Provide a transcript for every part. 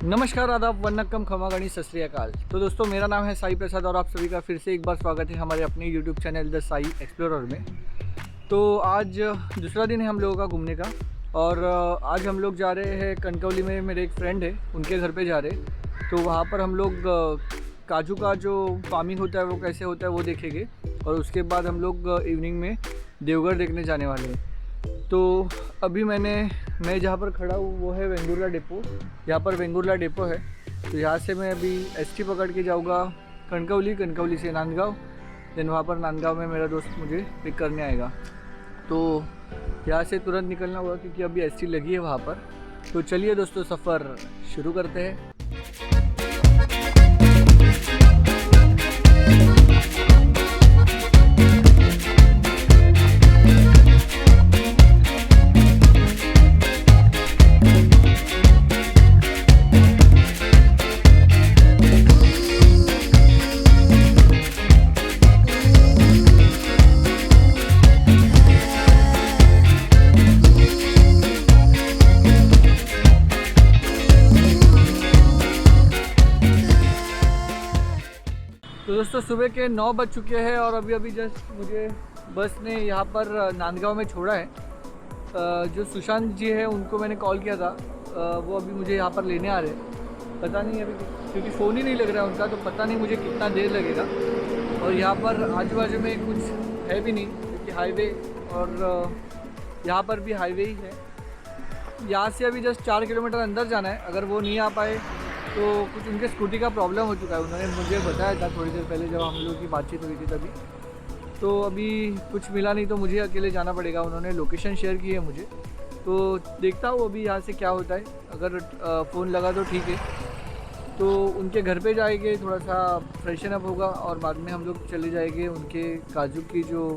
नमस्कार, आदाब, वन्नक्कम, खमा गणी, सत श्री अकाल। तो दोस्तों, मेरा नाम है साई प्रसाद और आप सभी का फिर से एक बार स्वागत है हमारे अपने YouTube channel the Sai explorer में। तो आज दूसरा दिन है हम लोगों का घूमने का और आज हम लोग जा रहे हैं कनकौली में। मेरे एक फ्रेंड है, उनके घर पे जा रहे हैं। तो वहाँ पर हम लोग काजू का जो फार्मिंग होता है वो कैसे होता है वो देखेंगे और उसके बाद हम लोग इवनिंग में देवगढ़ देखने जाने वाले हैं। तो अभी मैं जहाँ पर खड़ा हूँ वो है वेंगुर्ला डिपो। यहाँ पर वेंगुर्ला डिपो है। तो यहाँ से मैं अभी एसटी पकड़ के जाऊँगा कनकौली से नांदगांव। देन वहाँ पर नांदगांव में मेरा दोस्त मुझे पिक करने आएगा। तो यहाँ से तुरंत निकलना होगा क्योंकि अभी एसटी लगी है वहाँ पर। तो चलिए दोस्तों, सफ़र शुरू करते हैं। तो दोस्तों, सुबह के 9 बज चुके हैं और अभी जस्ट मुझे बस ने यहाँ पर नांदगांव में छोड़ा है। जो सुशांत जी है उनको मैंने कॉल किया था, वो अभी मुझे यहाँ पर लेने आ रहे हैं। पता नहीं अभी क्योंकि फ़ोन ही नहीं लग रहा है उनका, तो पता नहीं मुझे कितना देर लगेगा। और यहाँ पर आजू बाजू में कुछ है भी नहीं क्योंकि हाईवे और यहाँ पर भी हाईवे ही है। यहाँ से अभी जस्ट 4 किलोमीटर अंदर जाना है। अगर वो नहीं आ पाए तो कुछ उनके स्कूटी का प्रॉब्लम हो चुका है, उन्होंने मुझे बताया था थोड़ी देर पहले जब हम लोग की बातचीत हुई थी तभी। तो अभी कुछ मिला नहीं तो मुझे अकेले जाना पड़ेगा। उन्होंने लोकेशन शेयर की है मुझे, तो देखता हूँ अभी यहाँ से क्या होता है। अगर फ़ोन लगा तो ठीक है। तो उनके घर पे जाएंगे, थोड़ा सा फ्रेशन अप होगा और बाद में हम लोग चले जाएंगे उनके काजू की जो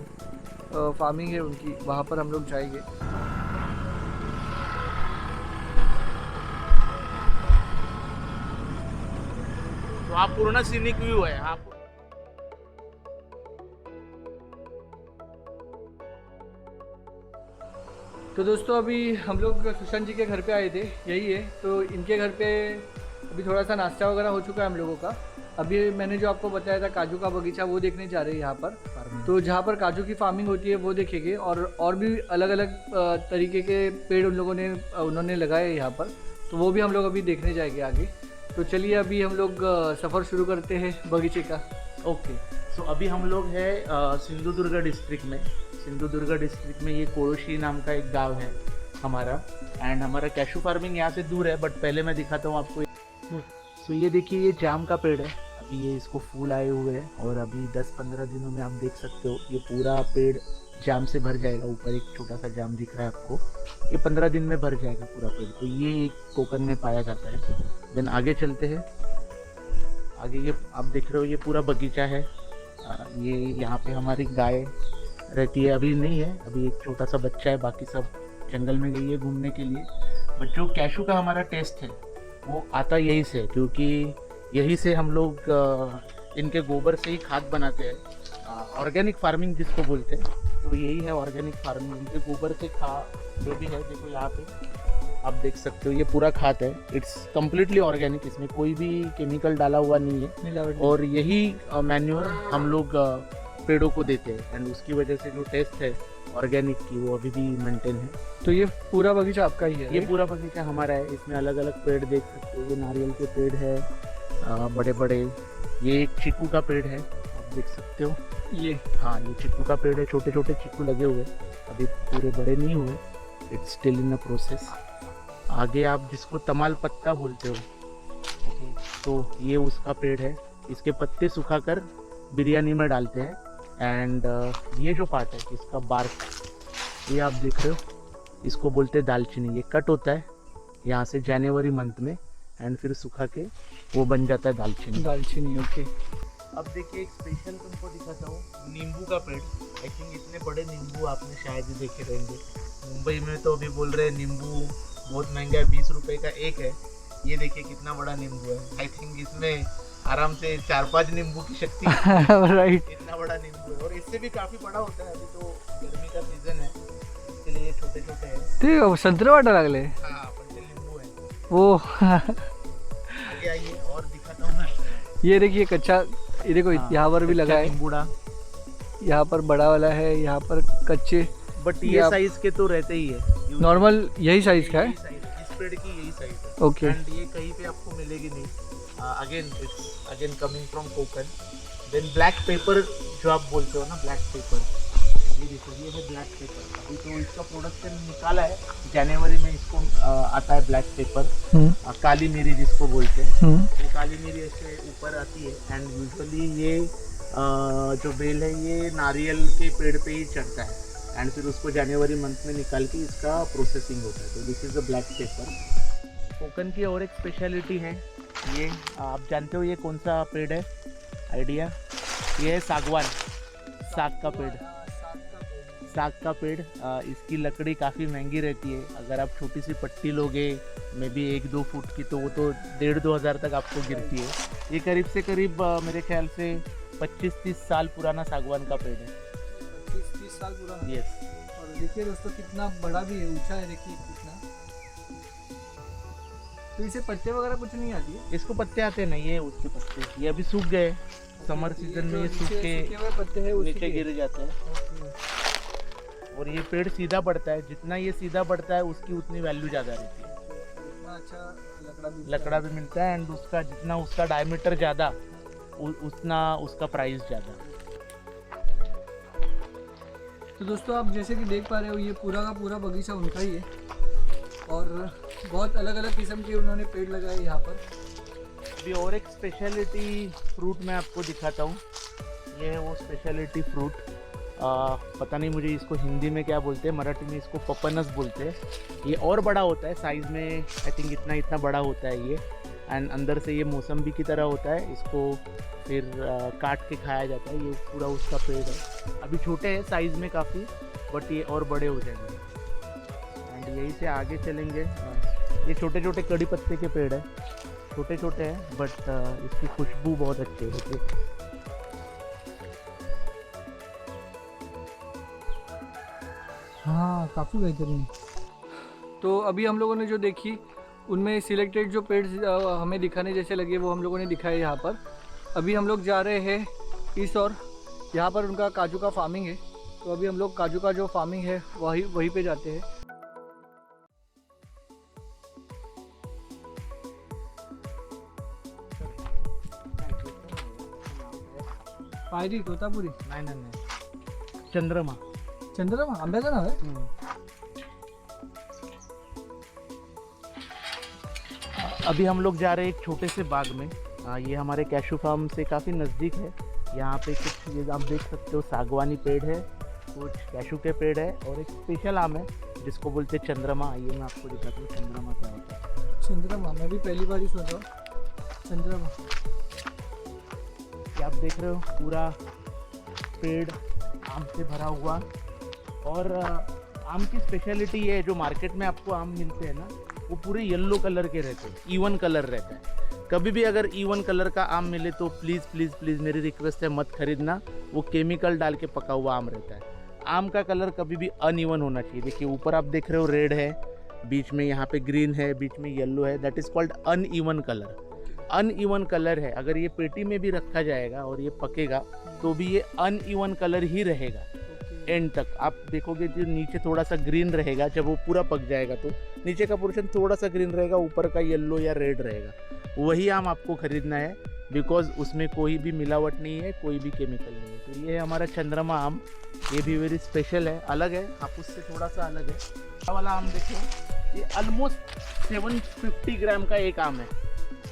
फार्मिंग है उनकी, वहाँ पर हम लोग जाएंगे। तो आप पूर्ण सीनिक व्यू है आप। तो दोस्तों, अभी हम लोग सुशांत जी के घर पे आए थे, यही है। तो इनके घर पे अभी थोड़ा सा नाश्ता वगैरह हो चुका है हम लोगों का। अभी मैंने जो आपको बताया था काजू का बगीचा, वो देखने जा रहे हैं यहाँ पर। तो जहाँ पर काजू की फार्मिंग होती है वो देखेंगे और भी अलग अलग तरीके के पेड़ उन्होंने लगाए यहाँ पर। तो वो भी हम लोग अभी देखने जाएंगे आगे। तो चलिए अभी हम लोग सफ़र शुरू करते हैं बगीचे का। ओके, सो अभी हम लोग है सिंधुदुर्ग डिस्ट्रिक्ट में ये कोड़ोशी नाम का एक गांव है हमारा। एंड हमारा कैशू फार्मिंग यहाँ से दूर है, बट पहले मैं दिखाता हूँ आपको। सो ये देखिए, ये जाम का पेड़ है। अभी ये इसको फूल आए हुए हैं और अभी 10-15 दिनों में आप देख सकते हो ये पूरा पेड़ जाम से भर जाएगा। ऊपर एक छोटा सा जाम दिख रहा है आपको, ये 15 दिन में भर जाएगा पूरा पेड़। तो ये एक कोकन में पाया जाता है। देन आगे चलते हैं। आगे ये आप देख रहे हो, ये पूरा बगीचा है। ये यहाँ पे हमारी गाय रहती है, अभी नहीं है, अभी एक छोटा सा बच्चा है, बाकी सब जंगल में गई है घूमने के लिए। बट जो कैशू का हमारा टेस्ट है वो आता यहीं से, क्योंकि यहीं से हम लोग इनके गोबर से ही खाद बनाते हैं। ऑर्गेनिक फार्मिंग जिसको बोलते हैं, तो यही है ऑर्गेनिक फार्मिंग। इनके गोबर से जो भी है, देखो यहाँ पे आप देख सकते हो, ये पूरा खाद है। इट्स कम्प्लीटली ऑर्गेनिक, इसमें कोई भी केमिकल डाला हुआ नहीं है। और यही मैन्योर हम लोग पेड़ों को देते हैं एंड उसकी वजह से जो टेस्ट है ऑर्गेनिक की वो अभी भी मेंटेन है। तो ये पूरा बगीचा आपका ही है? ये पूरा बगीचा हमारा है। इसमें अलग अलग पेड़ देख सकते हो। ये नारियल के पेड़ है बड़े बड़े। ये एक चीकू का पेड़ है, आप देख सकते हो। ये हाँ, ये चीकू का पेड़ है। छोटे छोटे चीकू लगे हुए, अभी पूरे बड़े नहीं हुए। It's still in a process. आगे आप जिसको तमाल पत्ता बोलते हो, तो ये उसका पेड़ है। इसके पत्ते सुखाकर बिरयानी में डालते हैं। एंड ये जो पार्ट है इसका बार्क, ये आप देख रहे हो, इसको बोलते हैं दालचीनी। ये कट होता है यहाँ से जनवरी मंथ में एंड फिर सुखा के वो बन जाता है दालचीनी। ओके। अब देखिए, एक स्पेशल तुमको दिखाता हूँ, नींबू का पेड़। आई थिंक इतने बड़े नींबू आपने शायद ही देखे रहेंगे। मुंबई में तो अभी बोल रहे हैं नींबू बहुत महंगा है, 20 रुपए का एक है। ये देखिए कितना बड़ा नींबू है। आई थिंक इसमें आराम से 4-5 नींबू की शक्ति है। राइट। इतना बड़ा नींबू है और इससे भी काफी बड़ा होता है। अभी तो गर्मी का सीजन है, इसके लिए छोटे छोटे हैं। ते संत्रे वाटा लागले। हाँ, पण ते लिंबू है। वो आइए और दिखाता हूँ मैं। ये देखिए कच्चा, ये देखो यहाँ पर भी लगा है, नींबूड़ा, यहाँ पर बड़ा वाला है, यहाँ पर कच्चे, बट ये साइज के तो रहते ही है। नॉर्मल यही साइज का है। इस पेड़ की यही साइज है। ओके। एंड ये कहीं पे आपको मिलेगी नहीं। Again coming from Konkan. Then black paper जो आप बोलते हो ना, ब्लैक पेपर, ये देखो ये है ब्लैक पेपर। अभी तो इसका प्रोडक्शन निकाला है, जनवरी में इसको आता है ब्लैक पेपर। काली मिरी जिसको बोलते हैं, ये काली मिरी ऐसे ऊपर आती है। एंड यूजुअली ये जो बेल है ये नारियल के पेड़ पे ही चढ़ता है एंड फिर उसको जनवरी मंथ में निकाल के इसका प्रोसेसिंग होता है। तो this is the black paper. Konkan की और एक स्पेशलिटी है, ये आप जानते हो ये कौन सा पेड़ है? आइडिया? ये है सागवान, साग का पेड़। साग का पेड़, इसकी लकड़ी काफ़ी महंगी रहती है। अगर आप छोटी सी पट्टी लोगे मे बी 1-2 फुट की, तो वो तो 1,500-2 हज़ार तक आपको गिरती है। ये करीब से करीब मेरे ख्याल से 25-30 साल पुराना सागवान का पेड़ है। 25-30 साल पुराना। यस। और देखिए दोस्तों कितना बड़ा भी है, ऊंचा है, देखिए कितना। तो इसे पत्ते वगैरह कुछ नहीं आती है? इसको पत्ते आते हैं, नहीं ये उसके पत्ते, ये अभी सूख गए। समर सीजन में ये सूख के पत्ते हैं नीचे गिर जाते हैं। और ये पेड़ सीधा बढ़ता है, जितना ये सीधा बढ़ता है उसकी उतनी वैल्यू ज़्यादा रहती है। इतना अच्छा लकड़ा भी मिलता है एंड उसका जितना उसका डायमीटर ज़्यादा उतना उसका प्राइस ज़्यादा। तो दोस्तों आप जैसे कि देख पा रहे हो ये पूरा का पूरा बगीचा उनका ही है और बहुत अलग अलग किस्म के उन्होंने पेड़ लगाए यहाँ पर। अभी और एक स्पेशलिटी फ्रूट मैं आपको दिखाता हूँ। ये है वो स्पेशलिटी फ्रूट, पता नहीं मुझे इसको हिंदी में क्या बोलते हैं, मराठी में इसको पपनस बोलते हैं। ये और बड़ा होता है साइज़ में, आई थिंक इतना बड़ा होता है ये। एंड अंदर से ये मौसम्बी की तरह होता है, इसको फिर काट के खाया जाता है। ये पूरा उसका पेड़ है, अभी छोटे हैं साइज़ में काफ़ी, बट ये और बड़े हो जाएंगे। एंड यहीं से आगे चलेंगे, ये छोटे छोटे कड़ी पत्ते के पेड़ है, छोटे छोटे हैं बट इसकी खुशबू बहुत अच्छी है। हाँ काफ़ी बेहतरीन। तो अभी हम लोगों ने जो देखी उनमें सिलेक्टेड जो पेड़ हमें दिखाने जैसे लगे वो हम लोगों ने दिखाए यहाँ पर। अभी हम लोग जा रहे हैं इस और यहाँ पर उनका काजू का फार्मिंग है, तो अभी हम लोग काजू का जो फार्मिंग है वहीं पे जाते हैं। पायरी तोतापुरी नहीं, चंद्रमा। चंद्रमा आंब्याचं नाव आहे। अभी हम लोग जा रहे हैं एक छोटे से बाग में। ये हमारे कैशू फार्म से काफ़ी नज़दीक है। यहाँ पे कुछ ये आप देख सकते हो सागवानी पेड़ है, कुछ कैशू के पेड़ है और एक स्पेशल आम है जिसको बोलते हैं चंद्रमा। आइए मैं आपको दिखाता हूँ चंद्रमा क्या होता है। चंद्रमा मैं भी पहली बार ही सुन रहा हूँ चंद्रमा। ये आप देख रहे हो पूरा पेड़ आम से भरा हुआ। और आम की स्पेशलिटी ये है, जो मार्केट में आपको आम मिलते हैं ना वो पूरे येलो कलर के रहते हैं, इवन कलर रहता है। कभी भी अगर इवन कलर का आम मिले तो प्लीज़ प्लीज़ प्लीज़ मेरी रिक्वेस्ट है मत खरीदना, वो केमिकल डाल के पका हुआ आम रहता है। आम का कलर कभी भी अनइवन होना चाहिए। देखिए ऊपर आप देख रहे हो रेड है, बीच में यहाँ पे ग्रीन है, बीच में येलो है, that is called uneven colour. Uneven colour है, अगर ये पेटी में भी रखा जाएगा और ये पकेगा तो भी ये अनइवन कलर ही रहेगा एंड तक। आप देखोगे जो नीचे थोड़ा सा ग्रीन रहेगा, जब वो पूरा पक जाएगा तो नीचे का पोर्शन थोड़ा सा ग्रीन रहेगा, ऊपर का येलो या रेड रहेगा। वही आम आपको खरीदना है बिकॉज उसमें कोई भी मिलावट नहीं है, कोई भी केमिकल नहीं है। तो ये है हमारा चंद्रमा आम, ये भी वेरी स्पेशल है, अलग है, आप उससे थोड़ा सा अलग है। ये वाला आम देखो, ये ऑलमोस्ट 750 ग्राम का एक आम है,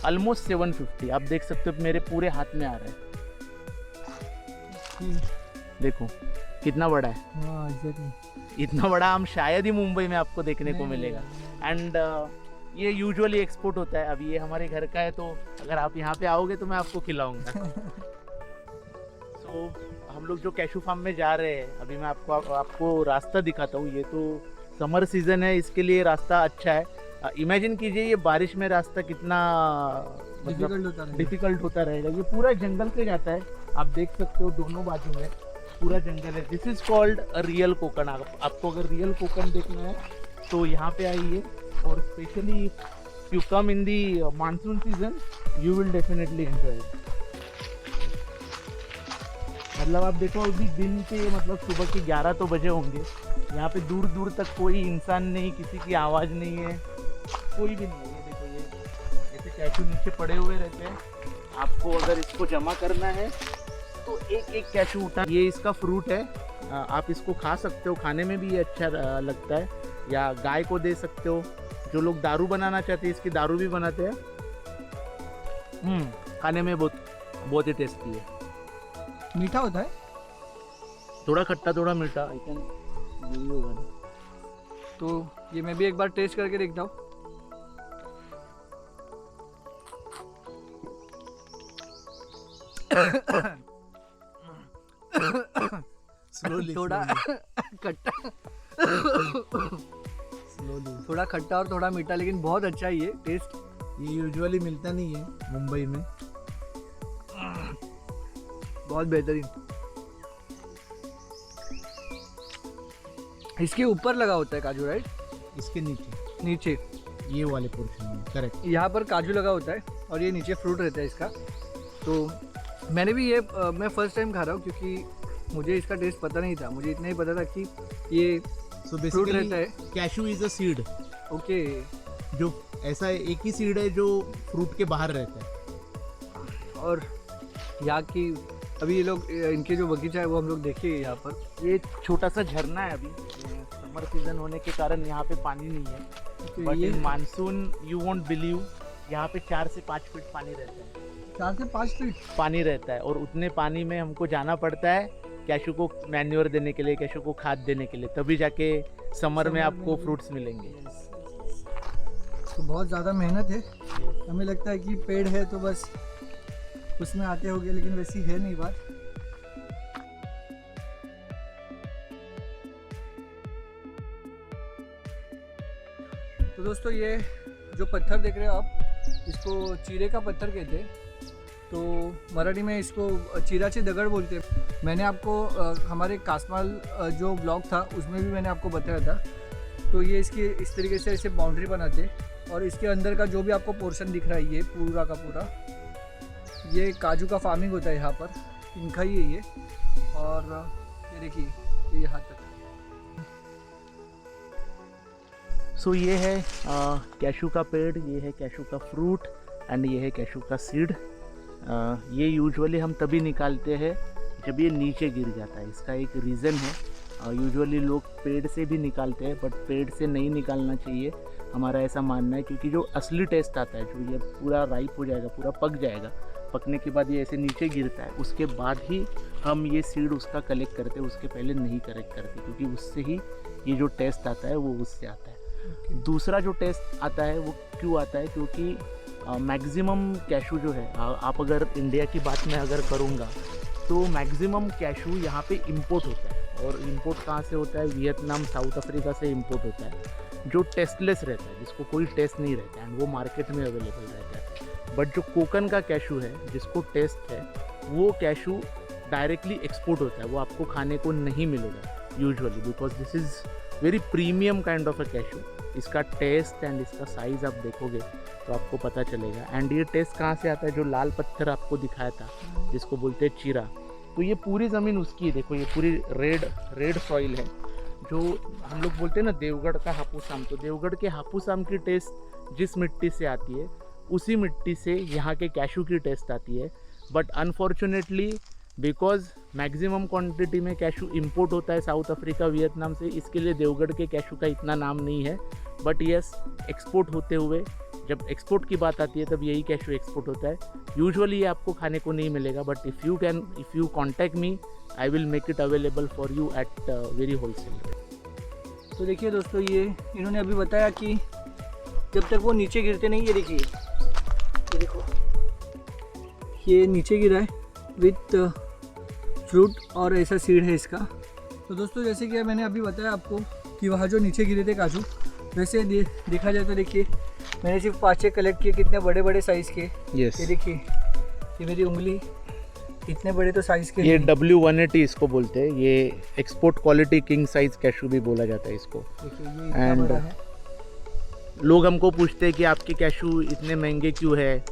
ऑलमोस्ट 750। आप देख सकते हो मेरे पूरे हाथ में आ रहा है, देखो कितना बड़ा है। हाँ एग्जैक्टली। इतना बड़ा आम शायद ही मुंबई में आपको देखने को मिलेगा। एंड ये यूजुअली एक्सपोर्ट होता है। अभी ये हमारे घर का है तो अगर आप यहाँ पे आओगे तो मैं आपको खिलाऊंगा। सो हम लोग जो कैशू फार्म में जा रहे हैं, अभी मैं आपको रास्ता दिखाता हूँ। ये तो समर सीजन है, इसके लिए रास्ता अच्छा है। इमेजिन कीजिए ये बारिश में रास्ता कितना डिफिकल्ट होता रहेगा। ये पूरा जंगल से जाता है, आप देख सकते हो दोनों बाजू में पूरा जंगल है। This is called a real Konkan. आपको अगर रियल कोकन देखना है तो यहाँ पे आइए। और specially if you come in the monsoon season, you will definitely enjoy it. मतलब आप देखो अभी दिन के मतलब सुबह के 11 तो बजे होंगे, यहाँ पे दूर दूर तक कोई इंसान नहीं, किसी की आवाज़ नहीं है, कोई भी नहीं है। ये देखो ये ऐसे कैशू नीचे पड़े हुए रहते हैं। आपको अगर इसको जमा करना है तो एक एक कैशू उठा, ये इसका फ्रूट है, आप इसको खा सकते हो, खाने में भी ये अच्छा लगता है, या गाय को दे सकते हो। जो लोग दारू बनाना चाहते हैं इसकी दारू भी बनाते हैं। खाने में बहुत ही टेस्टी है। मीठा होता है, थोड़ा खट्टा थोड़ा मीठा, आई कैन यही होगा ना। तो ये मैं भी एक बार टेस्ट करके देखता हूँ। स्लोली थोड़ा खट्टा, स्लोली। थोड़ा खट्टा और थोड़ा मीठा, लेकिन बहुत अच्छा है ये टेस्ट। ये यूजुअली मिलता नहीं है मुंबई में। बहुत बेहतरीन। इसके ऊपर लगा होता है काजू, राइट? इसके नीचे, नीचे ये वाले पोर्शन में, करेक्ट। यहाँ पर काजू लगा होता है और ये नीचे फ्रूट रहता है इसका। तो मैंने भी ये मैं फर्स्ट टाइम खा रहा हूँ, क्योंकि मुझे इसका टेस्ट पता नहीं था। मुझे इतना ही पता था कि ये फ्रूट रहता है। Cashew is a seed. Okay. जो ऐसा एक ही सीड है जो फ्रूट के बाहर रहता है। और यहाँ की अभी ये लोग, इनके जो बगीचा है वो हम लोग देखे यहाँ पर। ये छोटा सा झरना है, अभी समर सीजन होने के कारण यहाँ पे पानी नहीं है, बट ये इन मानसून यू वोंट बिलीव यहाँ पे 4 से 5 फीट पानी रहता है। 4 से 5 फीट पानी रहता है, और उतने पानी में हमको जाना पड़ता है कैशू को मैन्योर देने के लिए, कैशू को खाद देने के लिए, तभी जाके समर में आपको फ्रूट्स मिलेंगे। तो बहुत ज़्यादा मेहनत है। हमें लगता है कि पेड़ है तो बस उसमें आते होंगे, लेकिन वैसी है नहीं बात। तो दोस्तों, ये जो पत्थर देख रहे हो आप, इसको चीरे का पत्थर कहते हैं। तो मराठी में इसको चिराचे दगड़ बोलते हैं। मैंने आपको हमारे कासमाल जो ब्लॉग था उसमें भी मैंने आपको बताया था। तो ये इसकी इस तरीके से ऐसे बाउंड्री बनाते हैं, और इसके अंदर का जो भी आपको पोर्शन दिख रहा है, ये पूरा का पूरा ये काजू का फार्मिंग होता है यहाँ पर। इनका ही है ये। और ये देखिए, ये यहाँ तक। सो ये है कैशू का पेड़, ये है कैशू का फ्रूट, एंड ये है कैशू का सीड। ये यूजुअली हम तभी निकालते हैं जब ये नीचे गिर जाता है। इसका एक रीज़न है। यूजुअली लोग पेड़ से भी निकालते हैं, बट पेड़ से नहीं निकालना चाहिए, हमारा ऐसा मानना है, क्योंकि जो असली टेस्ट आता है, जो ये पूरा राइप हो जाएगा, पूरा पक जाएगा, पकने के बाद ये ऐसे नीचे गिरता है, उसके बाद ही हम ये सीड उसका कलेक्ट करते हैं। उसके पहले नहीं कलेक्ट करते, क्योंकि उससे ही ये जो टेस्ट आता है वो उससे आता है। दूसरा जो टेस्ट आता है वो क्यों आता है, क्योंकि मैक्सिमम कैशू जो है, आप अगर इंडिया की बात मैं अगर करूँगा तो मैक्सिमम कैशू यहाँ पे इंपोर्ट होता है। और इंपोर्ट कहाँ से होता है? वियतनाम, साउथ अफ्रीका से इंपोर्ट होता है, जो टेस्टलेस रहता है, जिसको कोई टेस्ट नहीं रहता है, एंड वो मार्केट में अवेलेबल रहता है। बट जो कोकन का कैशू है, जिसको टेस्ट है, वो कैशू डायरेक्टली एक्सपोर्ट होता है। वो आपको खाने को नहीं मिलेगा usually, because this is very premium kind of a cashew. इसका टेस्ट एंड इसका साइज़ आप देखोगे तो आपको पता चलेगा। एंड ये टेस्ट कहाँ से आता है? जो लाल पत्थर आपको दिखाया था, जिसको बोलते हैं चीरा, तो ये पूरी ज़मीन उसकी है। देखो, ये पूरी रेड सॉइल है, जो हम लोग बोलते हैं ना देवगढ़ का हापूस आम। तो देवगढ़ के हापूस आम की टेस्ट जिस मिट्टी से आती है, उसी मिट्टी से यहाँ के कैशू की टेस्ट आती है। But unfortunately, because maximum quantity में कैशू इंपोर्ट होता है साउथ अफ्रीका, वियतनाम से, इसके लिए देवगढ़ के कैशू का इतना नाम नहीं है। बट यस, एक्सपोर्ट होते हुए, जब एक्सपोर्ट की बात आती है तब यही कैशू एक्सपोर्ट होता है। यूजुअली ये आपको खाने को नहीं मिलेगा, but if you contact me, I will make it available for you at very wholesale rate. तो देखिए दोस्तों, ये इन्होंने अभी बताया कि जब तक वो नीचे गिरते नहीं, ये देखिए, ये देखो, ये नीचे गिरा है विथ फ्रूट, और ऐसा सीड है इसका। तो दोस्तों, जैसे कि मैंने अभी बताया आपको कि वहाँ जो नीचे गिरे थे काजू, वैसे देखा जाए तो देखिए, मैंने सिर्फ 5-6 कलेक्ट किए, कितने बड़े बड़े साइज़ के। Yes. ये देखिए, ये मेरी उंगली, इतने बड़े तो साइज़ के। ये W180 इसको बोलते हैं। ये export quality king size cashew भी बोला जाता है इसको। देखिए, ये इतना बड़ा है। लोग हमको पूछते हैं कि आपके कैशू इतने महंगे क्यों है,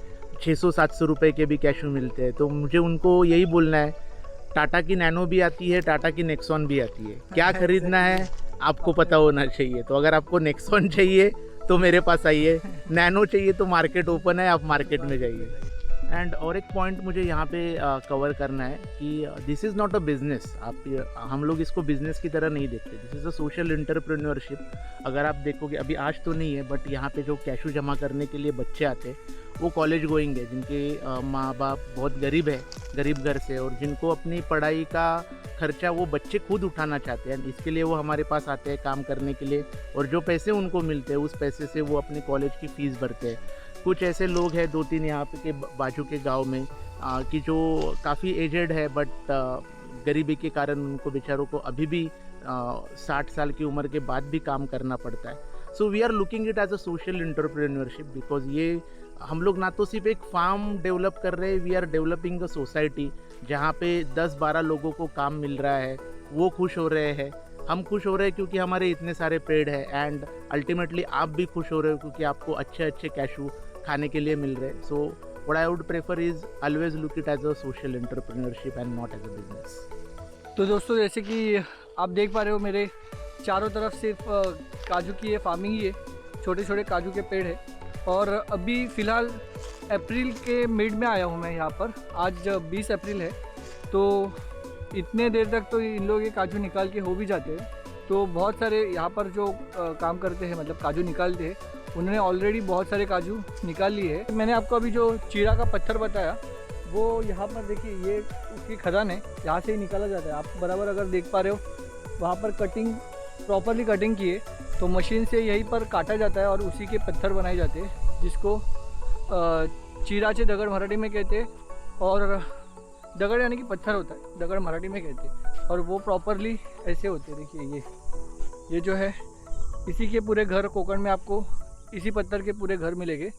600-700 रुपए के भी कैशू मिलते हैं। तो मुझे उनको यही बोलना है, टाटा की नैनो भी आती है, टाटा की नेक्सॉन भी आती है, क्या खरीदना है आपको पता होना चाहिए। तो अगर आपको नेक्सॉन चाहिए तो मेरे पास आइए, नैनो चाहिए तो मार्केट ओपन है, आप मार्केट में जाइए। एंड और एक पॉइंट मुझे यहाँ पे कवर करना है कि this is not a business. हम लोग इसको बिजनेस की तरह नहीं देखते, this is a social entrepreneurship. अगर आप देखोगे, अभी आज तो नहीं है, बट यहाँ पे जो कैशू जमा करने के लिए बच्चे आते हैं वो कॉलेज गोइंग है, जिनके माँ बाप बहुत गरीब है, गरीब घर से, और जिनको अपनी पढ़ाई का खर्चा वो बच्चे खुद उठाना चाहते हैं। इसके लिए वो हमारे पास आते हैं काम करने के लिए, और जो पैसे उनको मिलते हैं उस पैसे से वो अपने कॉलेज की फ़ीस भरते हैं। कुछ ऐसे लोग हैं 2-3 यहाँ पे के बाजू के गांव में कि जो काफ़ी एजेड है, बट गरीबी के कारण उनको बेचारों को अभी भी 60 साल की उम्र के बाद भी काम करना पड़ता है। So we are looking it as a social entrepreneurship, because ये हम लोग ना तो सिर्फ एक फार्म डेवलप कर रहे हैं, we are developing a society जहाँ पे 10-12 लोगों को काम मिल रहा है, वो खुश हो रहे हैं, हम खुश हो रहे हैं क्योंकि हमारे इतने सारे पेड़ हैं, एंड अल्टीमेटली आप भी खुश हो रहे हो क्योंकि आपको अच्छे अच्छे कैशू खाने के लिए मिल रहे हैं। So what I would prefer is always look it as a social entrepreneurship and not as a business. तो दोस्तों, जैसे कि आप देख पा रहे हो, मेरे चारों तरफ सिर्फ काजू की ये फार्मिंग ही है, छोटे छोटे काजू के पेड़ है। और अभी फ़िलहाल अप्रैल के मिड में आया हूँ मैं यहाँ पर, आज 20 अप्रैल है, तो इतने देर तक तो इन लोग ये काजू निकाल के हो भी जाते हैं। तो बहुत सारे यहाँ पर जो काम करते हैं, मतलब काजू निकालते हैं, उन्होंने ऑलरेडी बहुत सारे काजू निकाल लिए हैं। मैंने आपको अभी जो चीरा का पत्थर बताया, वो यहाँ पर देखिए, ये उसकी खदान है, यहाँ से ही निकाला जाता है। आप बराबर अगर देख पा रहे हो, वहाँ पर कटिंग प्रॉपरली कटिंग की है, तो मशीन से यहीं पर काटा जाता है और उसी के पत्थर बनाए जाते हैं, जिसको चीराचे दगड़ मराठी में कहते हैं। और दगड़ यानी कि पत्थर होता है, दगड़ मराठी में कहते हैं, और वो प्रॉपरली ऐसे होते हैं। देखिए ये जो है, इसी के पूरे घर कोकण में आपको इसी पत्थर के पूरे घर मिलेंगे,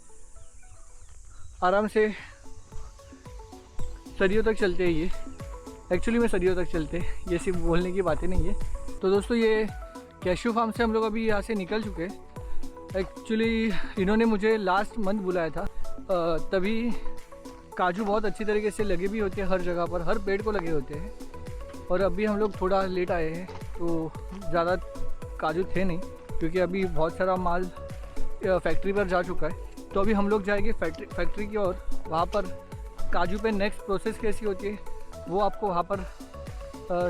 आराम से सदियों तक चलते हैं ये। एक्चुअली में सदियों तक चलते हैं, ये सिर्फ बोलने की बातें नहीं है। तो दोस्तों, ये कैशू फार्म से हम लोग अभी यहाँ से निकल चुके हैं। एक्चुअली इन्होंने मुझे लास्ट मंथ बुलाया था, तभी काजू बहुत अच्छी तरीके से लगे भी होते हैं, हर जगह पर, हर पेड़ को लगे होते हैं। और अभी हम लोग थोड़ा लेट आए हैं, तो ज़्यादा काजू थे नहीं, क्योंकि अभी बहुत सारा माल फैक्ट्री पर जा चुका है। तो अभी हम लोग जाएंगे फैक्ट्री की ओर, वहाँ पर काजू पे नेक्स्ट प्रोसेस कैसी होती है वो आपको वहाँ पर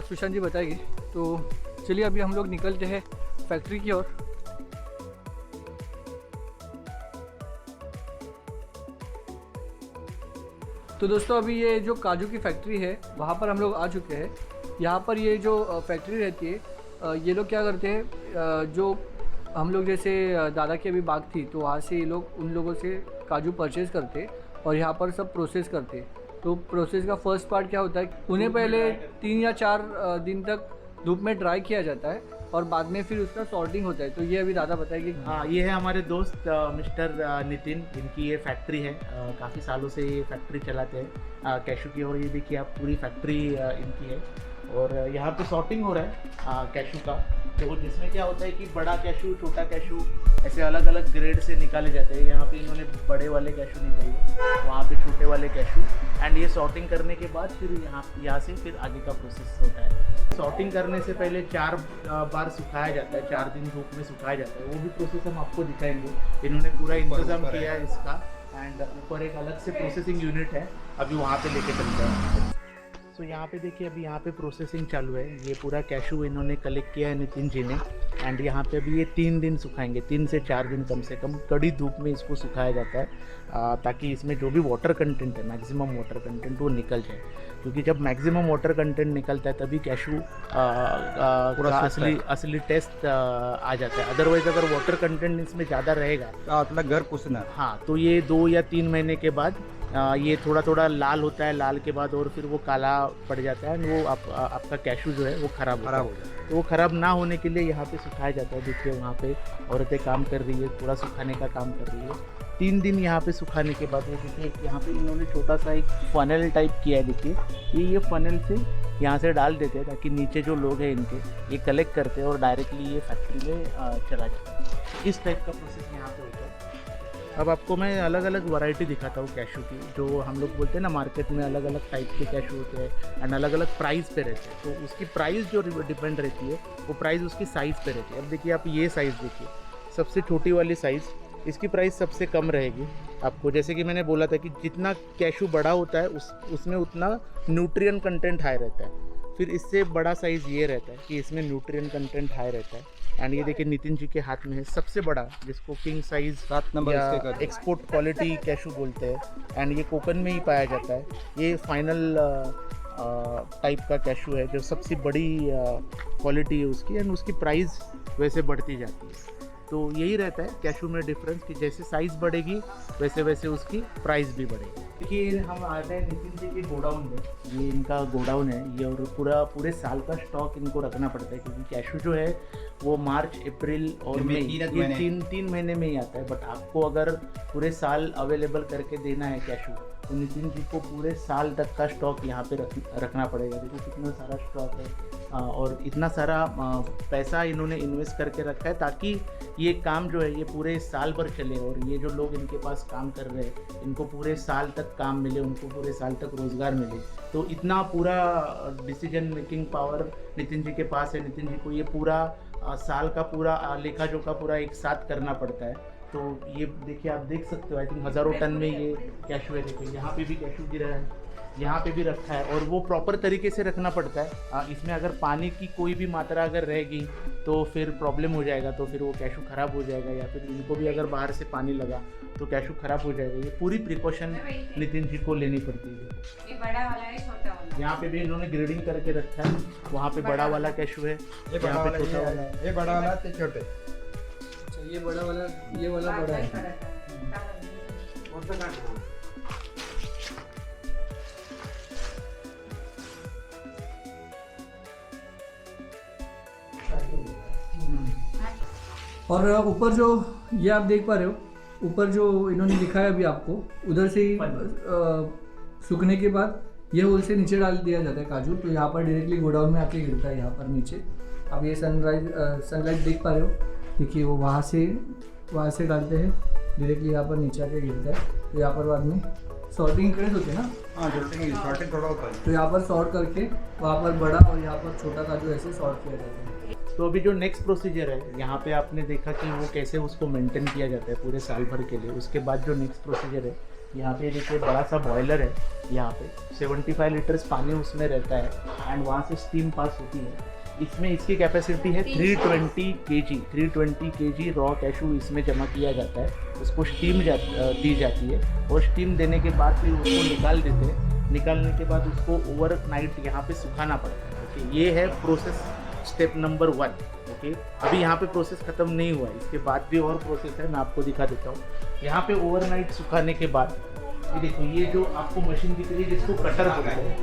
सुशांत जी बताएंगे। तो चलिए अभी हम लोग निकलते हैं फैक्ट्री की ओर। तो दोस्तों, अभी ये जो काजू की फैक्ट्री है, वहाँ पर हम लोग आ चुके हैं। यहाँ पर ये जो फैक्ट्री रहती है, ये लोग क्या करते हैं, जो हम लोग जैसे दादा की अभी बाग थी, तो वहाँ से ये लोग उन लोगों से काजू परचेज़ करते और यहाँ पर सब प्रोसेस करते। तो प्रोसेस का फर्स्ट पार्ट क्या होता है, उन्हें पहले 3 या 4 दिन तक धूप में ड्राई किया जाता है और बाद में फिर उसका सॉर्टिंग होता है। तो ये अभी दादा बताएंगे। हाँ, ये है हमारे दोस्त मिस्टर नितिन, इनकी ये फैक्ट्री है, काफ़ी सालों से ये फैक्ट्री चलाते हैं कैशू की। और ये देखिए आप, पूरी फैक्ट्री इनकी है, और यहाँ पे सॉर्टिंग हो रहा है कैशू का। तो जिसमें क्या होता है कि बड़ा कैशू, छोटा कैशू, ऐसे अलग अलग ग्रेड से निकाले जाते हैं। यहाँ पे इन्होंने बड़े वाले कैशू निकाले, वहाँ पे छोटे वाले कैशू, एंड ये सॉर्टिंग करने के बाद फिर यहाँ से फिर आगे का प्रोसेस होता है। सॉर्टिंग करने से पहले 4 बार सुखाया जाता है, 4 दिन धूप में सुखाया जाता है। वो भी प्रोसेस हम आपको दिखाएंगे। इन्होंने पूरा इंतज़ाम किया है इसका, एंड ऊपर एक अलग से प्रोसेसिंग यूनिट है, अभी वहाँ पे लेके चलते हैं। सो यहाँ पे देखिए, अभी यहाँ पे प्रोसेसिंग चालू है। ये पूरा कैशू इन्होंने कलेक्ट किया है नितिन जी ने, एंड यहाँ पे अभी ये 3 दिन सुखाएंगे, 3 से 4 दिन कम से कम कड़ी धूप में इसको सुखाया जाता है, ताकि इसमें जो भी वाटर कंटेंट है, मैक्सिमम वाटर कंटेंट, वो निकल जाए। क्योंकि जब मैक्सिमम वाटर कंटेंट निकलता है तभी कैशू असली टेस्ट आ जाता है। अदरवाइज अगर वाटर कंटेंट इसमें ज़्यादा रहेगा, मतलब घर पुसना, हाँ, तो ये 2 या 3 महीने के बाद ये थोड़ा थोड़ा लाल होता है, लाल के बाद और फिर वो काला पड़ जाता है, वो आपका कैशू जो है वो ख़राब हो जाता है। तो वो ख़राब ना होने के लिए यहाँ पे सुखाया जाता है। देखिए वहाँ पे औरतें काम कर रही है, थोड़ा सुखाने का काम कर रही है। 3 दिन यहाँ पे सुखाने के बाद वो देखिए, यहाँ पे इन्होंने छोटा सा एक फनल टाइप किया है। देखिए ये फनल से यहाँ से डाल देते हैं, ताकि नीचे जो लोग हैं इनके, ये कलेक्ट करते हैं और डायरेक्टली ये फैक्ट्री में चला जाता है। इस टाइप का प्रोसेस यहाँ पे होता है। अब आपको मैं अलग अलग वैरायटी दिखाता हूँ कैशू की, जो हम लोग बोलते हैं ना मार्केट में अलग अलग टाइप के कैशू होते हैं एंड अलग अलग प्राइस पे रहते हैं। तो उसकी प्राइस जो डिपेंड रहती है वो प्राइस उसकी साइज़ पे रहती है। अब देखिए आप ये साइज़ देखिए, सबसे छोटी वाली साइज़, इसकी प्राइस सबसे कम रहेगी आपको। जैसे कि मैंने बोला था कि जितना कैशू बड़ा होता है उसमें उतना न्यूट्रिएंट कंटेंट हाई रहता है। फिर इससे बड़ा साइज़ ये रहता है कि इसमें न्यूट्रिएंट कंटेंट हाई रहता है। एंड ये देखिए नितिन जी के हाथ में है सबसे बड़ा, जिसको किंग साइज़ 7 नंबर या एक्सपोर्ट क्वालिटी कैशू बोलते हैं। एंड ये कोकन में ही पाया जाता है। ये फाइनल टाइप का कैशू है जो सबसे बड़ी क्वालिटी है उसकी, एंड उसकी प्राइस वैसे बढ़ती जाती है। तो यही रहता है कैशू में डिफरेंस कि जैसे साइज़ बढ़ेगी वैसे वैसे उसकी प्राइस भी बढ़ेगी। देखिए हम आते हैं नितिन जी के गोडाउन में, ये इनका गोडाउन है ये, और पूरे साल का स्टॉक इनको रखना पड़ता है क्योंकि कैशू जो है वो मार्च, अप्रैल और मई ये तीन महीने में ही आता है। बट आपको अगर पूरे साल अवेलेबल करके देना है कैशू तो नितिन जी को पूरे साल तक का स्टॉक यहाँ पे रखना पड़ेगा। देखो कितना सारा स्टॉक है और इतना सारा पैसा इन्होंने इन्वेस्ट करके रखा है ताकि ये काम जो है ये पूरे साल भर चले, और ये जो लोग इनके पास काम कर रहे हैं इनको पूरे साल तक काम मिले, उनको पूरे साल तक रोज़गार मिले। तो इतना पूरा decision making power Nitin ji के पास है। नितिन जी को ये पूरा साल का पूरा लेखा जोखा पूरा एक साथ करना पड़ता है। तो ये देखिए आप देख सकते हो, आई थिंक हज़ारों टन में ये कैशू है। देखिए यहाँ पे भी कैशू गिरा है, यहाँ पे भी रखा है, और वो प्रॉपर तरीके से रखना पड़ता है। इसमें अगर पानी की कोई भी मात्रा अगर रहेगी तो फिर प्रॉब्लम हो जाएगा, तो फिर वो कैशू ख़राब हो जाएगा, या फिर इनको भी अगर बाहर से पानी लगा तो कैशू ख़राब हो जाएगा। ये पूरी प्रिकॉशन नितिन जी को लेनी पड़ती है। ये बड़ा वाला है, छोटा वाला। यहाँ पे भी इन्होंने ग्रेडिंग करके रखा है, वहाँ पे बड़ा वाला कैशू है, यहाँ पे छोटा वाला है। ये बड़ा वाला तो छोटे। अच्छा ये बड़ा वाला, ये वाला बड़ा है। और ऊपर जो ये आप देख पा रहे हो, ऊपर जो इन्होंने लिखा है अभी आपको, उधर से ही सूखने के बाद ये होल से नीचे डाल दिया जाता है काजू। तो यहाँ पर डायरेक्टली गोडाउन में आके गिरता है यहाँ पर नीचे। अब ये सनलाइट देख पा रहे हो, देखिए वो वहाँ से डालते हैं डायरेक्टली यहाँ पर नीचे आके गिरता है। तो यहाँ पर बाद में सॉर्टिंग प्रेस होती है ना, हाँ सॉर्टिंग थोड़ा होता है। तो यहाँ पर सॉर्ट करके वहाँ पर बड़ा और यहाँ पर छोटा काजू ऐसे सॉर्ट किया जाता है। तो अभी जो नेक्स्ट प्रोसीजर है, यहाँ पे आपने देखा कि वो कैसे उसको मेंटेन किया जाता है पूरे साल भर के लिए। उसके बाद जो नेक्स्ट प्रोसीजर है, यहाँ पे देखिए बड़ा सा बॉयलर है, यहाँ पे 75 लीटर्स पानी उसमें रहता है एंड वहाँ से स्टीम पास होती है। इसमें इसकी कैपेसिटी है 320 kg रॉ कैशू इसमें जमा किया जाता है। उसको स्टीम दी जाती है, और स्टीम देने के बाद फिर उसको निकाल देते हैं। निकालने के बाद उसको ओवरनाइट यहाँ पे सुखाना पड़ता है। ओके, ये है प्रोसेस स्टेप नंबर 1। ओके, अभी यहाँ पे प्रोसेस ख़त्म नहीं हुआ है, इसके बाद भी और प्रोसेस है, मैं आपको दिखा देता हूँ। यहाँ पे ओवरनाइट सुखाने के बाद ये देखो, ये जो आपको मशीन दिख रही है जिसको कटर बोलते हैं,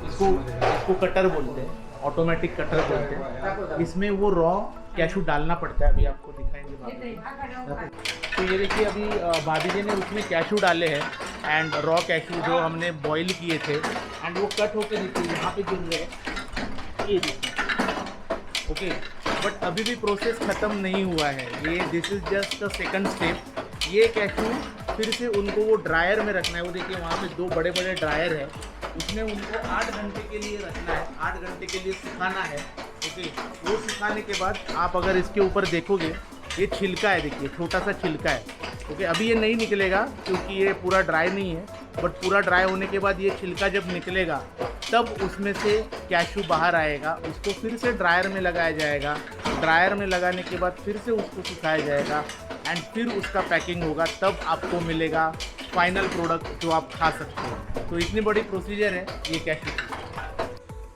इसको कटर बोलते हैं, ऑटोमेटिक कटर बोलते हैं। इसमें वो रॉ कैशू डालना पड़ता है, अभी आपको दिखाएंगे भाभी। तो ये देखिए अभी भाभी जी ने उसमें कैशू डाले हैं एंड रॉ कैशू जो हमने बॉईल किए थे, एंड वो कट होकर देखिए यहाँ पे गिर रहे हैं, ये देखिए। ओके, बट अभी भी प्रोसेस ख़त्म नहीं हुआ है, ये this is just the second step. ये कैशू फिर से उनको वो ड्रायर में रखना है। वो देखिए वहाँ पे 2 बड़े बड़े ड्रायर है, उसमें उनको 8 घंटे के लिए रखना है, 8 घंटे के लिए सुखाना है। ओके, वो सुखाने के बाद आप अगर इसके ऊपर देखोगे, ये छिलका है, देखिए छोटा सा छिलका है। ओके, अभी ये नहीं निकलेगा क्योंकि ये पूरा ड्राई नहीं है, बट पूरा ड्राई होने के बाद ये छिलका जब निकलेगा तब उसमें से कैशू बाहर आएगा। उसको फिर से ड्रायर में लगाया जाएगा, ड्रायर में लगाने के बाद फिर से उसको सुखाया जाएगा एंड फिर उसका पैकिंग होगा, तब आपको मिलेगा फाइनल प्रोडक्ट जो आप खा सकते हो। तो इतनी बड़ी प्रोसीजर है ये कैशू।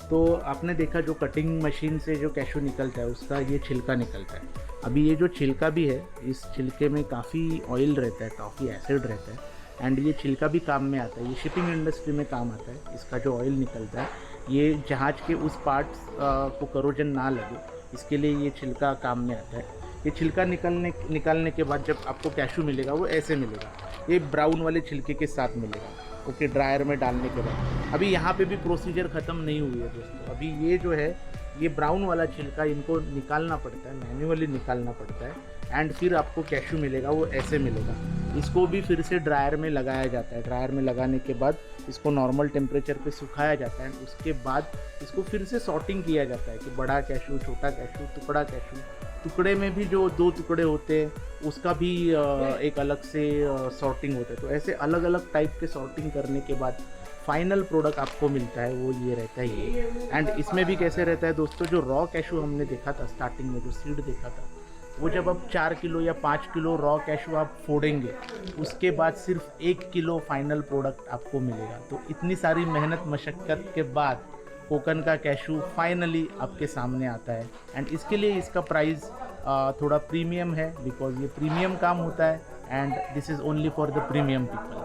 तो आपने देखा जो कटिंग मशीन से जो कैशू निकलता है उसका ये छिलका निकलता है। अभी ये जो छिलका भी है, इस छिलके में काफ़ी ऑयल रहता है, काफ़ी एसिड रहता है, एंड ये छिलका भी काम में आता है। ये शिपिंग इंडस्ट्री में काम आता है। इसका जो ऑयल निकलता है, ये जहाज़ के उस पार्ट्स को करोजन ना लगे, इसके लिए ये छिलका काम में आता है। ये छिलका निकालने के बाद जब आपको कैशू मिलेगा वो ऐसे मिलेगा, ये ब्राउन वाले छिलके के साथ मिलेगा। ओके, ड्रायर में डालने के बाद अभी यहाँ पे भी प्रोसीजर ख़त्म नहीं हुई है दोस्तों। अभी ये जो है, ये ब्राउन वाला छिलका इनको निकालना पड़ता है, मैन्युअली निकालना पड़ता है एंड फिर आपको कैशू मिलेगा, वो ऐसे मिलेगा। इसको भी फिर से ड्रायर में लगाया जाता है। ड्रायर में लगाने के बाद इसको नॉर्मल टेम्परेचर पे सुखाया जाता है। उसके बाद इसको फिर से सॉर्टिंग किया जाता है कि बड़ा कैशू, छोटा कैशू, टुकड़ा कैशू। टुकड़े में भी जो 2 टुकड़े होते हैं उसका भी एक अलग से सॉर्टिंग होता है। तो ऐसे अलग अलग टाइप के सॉर्टिंग करने के बाद फाइनल प्रोडक्ट आपको मिलता है, वो ये रहता है ये। एंड इसमें भी कैसे रहता है दोस्तों, जो रॉ कैशू हमने देखा था स्टार्टिंग में, जो सीड देखा था, वो जब आप 4 किलो या 5 किलो रॉ कैशू आप फोड़ेंगे, उसके बाद सिर्फ 1 किलो फाइनल प्रोडक्ट आपको मिलेगा। तो इतनी सारी मेहनत मशक्क़त के बाद कोकन का कैशू फाइनली आपके सामने आता है। एंड इसके लिए इसका प्राइस थोड़ा प्रीमियम है, बिकॉज ये प्रीमियम काम होता है and this is only for the premium people.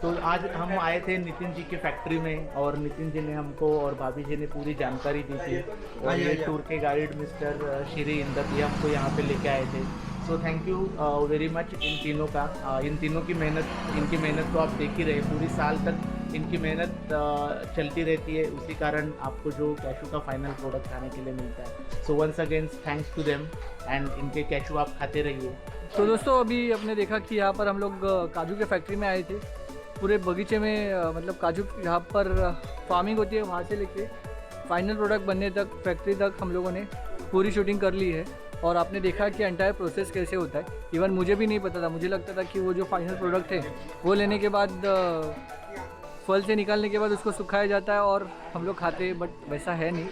तो आज हम आए थे नितिन जी की फैक्ट्री में और नितिन जी ने हमको और भाभी जी ने पूरी जानकारी दी थी। और ये टूर के गाइड मिस्टर श्री इंदर जी हमको यहाँ पे लेके आए थे। So thank you very much in तीनों का। इन तीनों की इनकी मेहनत तो आप देख ही रहे, पूरी साल तक इनकी मेहनत चलती रहती है। उसी कारण आपको जो कैशू का फाइनल प्रोडक्ट खाने के लिए मिलता है। So once again thanks to them and इनके कैशू आप खाते रहिए। तो दोस्तों अभी आपने देखा कि यहाँ पर हम लोग काजू के फैक्ट्री में आए थे। पूरे बगीचे में मतलब काजू यहाँ पर फार्मिंग होती है, वहाँ से लेके फाइनल प्रोडक्ट बनने तक, फैक्ट्री तक हम लोगों ने पूरी शूटिंग कर ली है। और आपने देखा कि एंटायर प्रोसेस कैसे होता है। इवन मुझे भी नहीं पता था, मुझे लगता था कि वो जो फाइनल प्रोडक्ट है वो लेने के बाद फल से निकालने के बाद उसको सुखाया जाता है और हम लोग खाते हैं, बट वैसा है नहीं।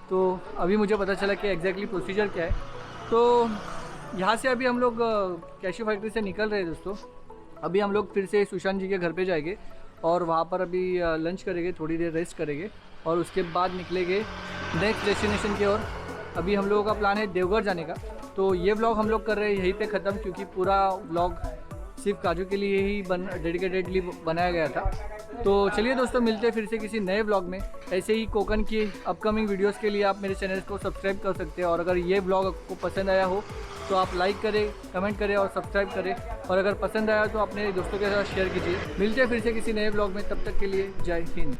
तो अभी मुझे पता चला कि एग्जैक्टली प्रोसीजर क्या है। तो यहाँ से अभी हम लोग कैशू फैक्ट्री से निकल रहे हैं दोस्तों। अभी हम लोग फिर से सुशांत जी के घर पे जाएंगे और वहाँ पर अभी लंच करेंगे, थोड़ी देर रेस्ट करेंगे और उसके बाद निकलेंगे नेक्स्ट डेस्टिनेशन की ओर। अभी हम लोगों का प्लान है देवघर जाने का। तो ये व्लॉग हम लोग कर रहे हैं यहीं पे ख़त्म, क्योंकि पूरा व्लॉग सिर्फ काजू के लिए ही डेडिकेटेडली बनाया गया था। तो चलिए दोस्तों, मिलते हैं फिर से किसी नए व्लॉग में। ऐसे ही कोकन की अपकमिंग वीडियोस के लिए आप मेरे चैनल को सब्सक्राइब कर सकते हैं। और अगर ये व्लॉग आपको पसंद आया हो तो आप लाइक करें, कमेंट करें और सब्सक्राइब करें। और अगर पसंद आया तो अपने दोस्तों के साथ शेयर कीजिए। मिलते हैं फिर से किसी नए व्लॉग में, तब तक के लिए जय हिंद।